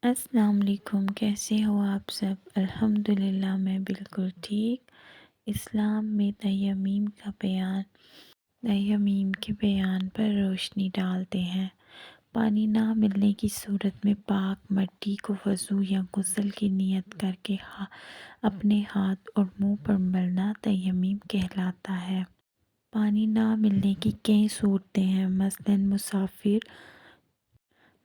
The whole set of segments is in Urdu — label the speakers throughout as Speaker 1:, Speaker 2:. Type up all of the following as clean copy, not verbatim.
Speaker 1: السلام علیکم، کیسے ہو آپ سب؟ الحمدللہ میں بالکل ٹھیک۔ اسلام میں تیمم کے بیان پر روشنی ڈالتے ہیں۔ پانی نہ ملنے کی صورت میں پاک مٹی کو وضو یا غسل کی نیت کر کے اپنے ہاتھ اور منہ پر ملنا تیمم کہلاتا ہے۔ پانی نہ ملنے کی کئی صورتیں ہیں، مثلاً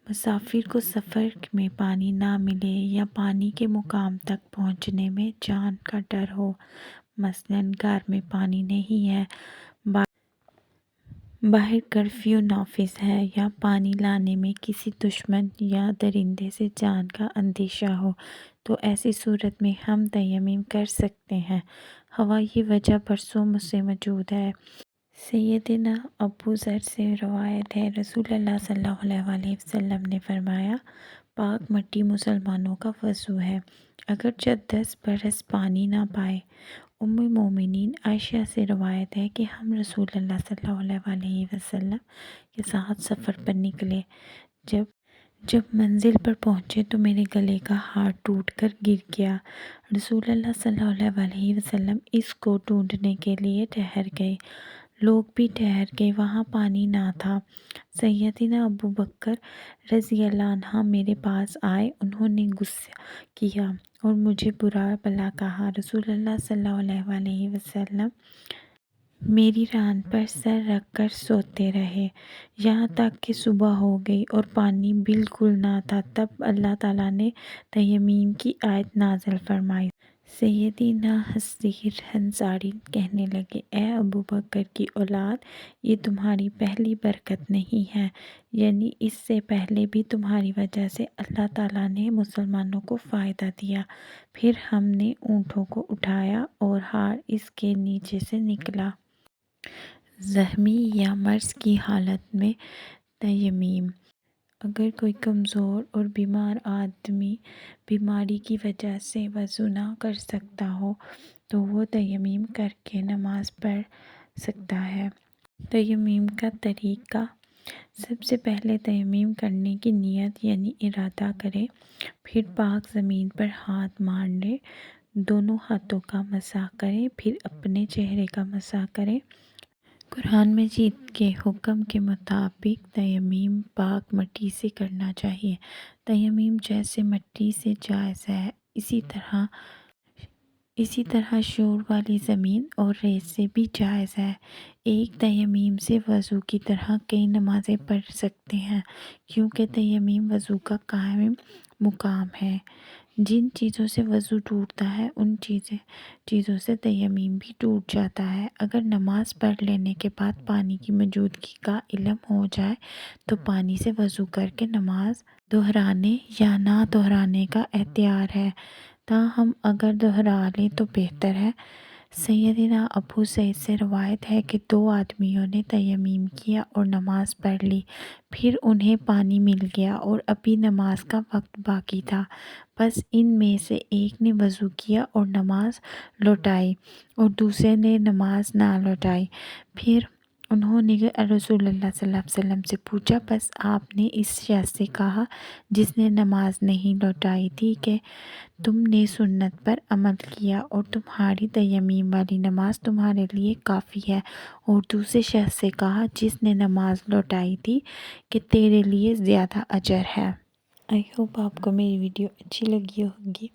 Speaker 1: مسافر کو سفر میں پانی نہ ملے یا پانی کے مقام تک پہنچنے میں جان کا ڈر ہو، مثلاً گھر میں پانی نہیں ہے، باہر کرفیو نافذ ہے یا پانی لانے میں کسی دشمن یا درندے سے جان کا اندیشہ ہو، تو ایسی صورت میں ہم تیمم کر سکتے ہیں۔ یہ وجہ برسوں سے موجود ہے۔ سیدنا ابو ذر سے روایت ہے، رسول اللہ صلی اللہ علیہ وسلم نے فرمایا، پاک مٹی مسلمانوں کا وضو ہے، اگرچہ 10 برس پانی نہ پائے۔ ام المومنین عائشہ سے روایت ہے کہ ہم رسول اللہ صلی اللہ علیہ وسلم کے ساتھ سفر پر نکلے۔ جب منزل پر پہنچے تو میرے گلے کا ہار ٹوٹ کر گر گیا۔ رسول اللہ صلی اللہ علیہ وسلم اس کو ڈھونڈنے کے لیے ٹھہر گئے۔ لوگ بھی ٹھہر گئے، وہاں پانی نہ تھا۔ سیدنا ابو بکر رضی اللہ عنہ میرے پاس آئے، انہوں نے غصہ کیا اور مجھے برا بھلا کہا۔ رسول اللہ صلی اللہ علیہ وسلم میری ران پر سر رکھ کر سوتے رہے یہاں تک کہ صبح ہو گئی اور پانی بالکل نہ تھا۔ تب اللہ تعالیٰ نے تیمم کی آیت نازل فرمائی۔ سیدنا حذیر انصاری کہنے لگے، اے ابو بکر کی اولاد، یہ تمہاری پہلی برکت نہیں ہے، یعنی اس سے پہلے بھی تمہاری وجہ سے اللہ تعالیٰ نے مسلمانوں کو فائدہ دیا۔ پھر ہم نے اونٹوں کو اٹھایا اور ہار اس کے نیچے سے نکلا۔ زخمی یا مرض کی حالت میں تیمم۔ اگر کوئی کمزور اور بیمار آدمی بیماری کی وجہ سے وضو نہ کر سکتا ہو تو وہ تیمم کر کے نماز پڑھ سکتا ہے۔ تیمم کا طریقہ: سب سے پہلے تیمم کرنے کی نیت یعنی ارادہ کریں، پھر پاک زمین پر ہاتھ مار لیں، دونوں ہاتھوں کا مسح کریں، پھر اپنے چہرے کا مسح کریں۔ قرآن مجید کے حکم کے مطابق تیمم پاک مٹی سے کرنا چاہیے۔ تیمم جیسے مٹی سے جائز ہے، اسی طرح شور والی زمین اور ریت سے بھی جائز ہے۔ ایک تیمم سے وضو کی طرح کئی نمازیں پڑھ سکتے ہیں، کیونکہ تیمم وضو کا قائم مقام ہے۔ جن چیزوں سے وضو ٹوٹتا ہے ان چیزوں سے تیمم بھی ٹوٹ جاتا ہے۔ اگر نماز پڑھ لینے کے بعد پانی کی موجودگی کا علم ہو جائے تو پانی سے وضو کر کے نماز دہرانے یا نہ دہرانے کا اختیار ہے، تاہم اگر دہرا لیں تو بہتر ہے۔ سیدنا ابو سعید سے روایت ہے کہ 2 آدمیوں نے تیمم کیا اور نماز پڑھ لی، پھر انہیں پانی مل گیا اور ابھی نماز کا وقت باقی تھا، بس ان میں سے ایک نے وضو کیا اور نماز لوٹائی اور دوسرے نے نماز نہ لوٹائی۔ پھر انہوں نے رسول اللہ صلی اللہ علیہ وسلم سے پوچھا، بس آپ نے اس شخص سے کہا جس نے نماز نہیں لوٹائی تھی کہ تم نے سنت پر عمل کیا اور تمہاری تیمم والی نماز تمہارے لیے کافی ہے، اور دوسرے شخص سے کہا جس نے نماز لوٹائی تھی کہ تیرے لیے زیادہ اجر ہے۔ آئی ہوپ آپ کو میری ویڈیو اچھی لگی ہوگی۔